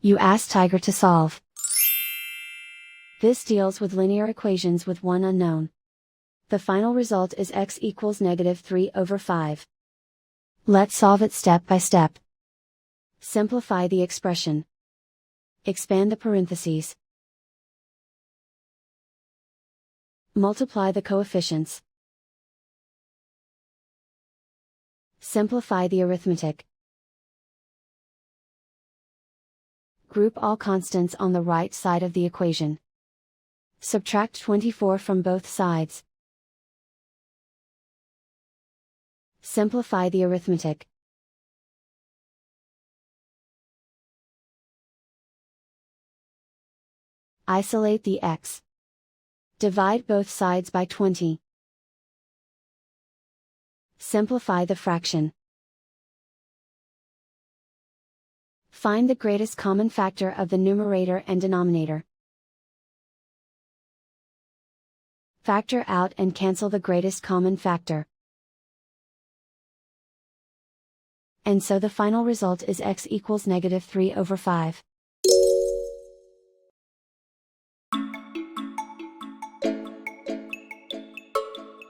You ask Tiger to solve. This deals with linear equations with one unknown. The final result is x equals -3/5. Let's solve it step by step. Simplify the expression. Expand the parentheses. Multiply the coefficients. Simplify the arithmetic. Group all constants on the right side of the equation. Subtract 24 from both sides. Simplify the arithmetic. Isolate the x. Divide both sides by 20. Simplify the fraction. Find the greatest common factor of the numerator and denominator. Factor out and cancel the greatest common factor. And so the final result is x equals -3/5.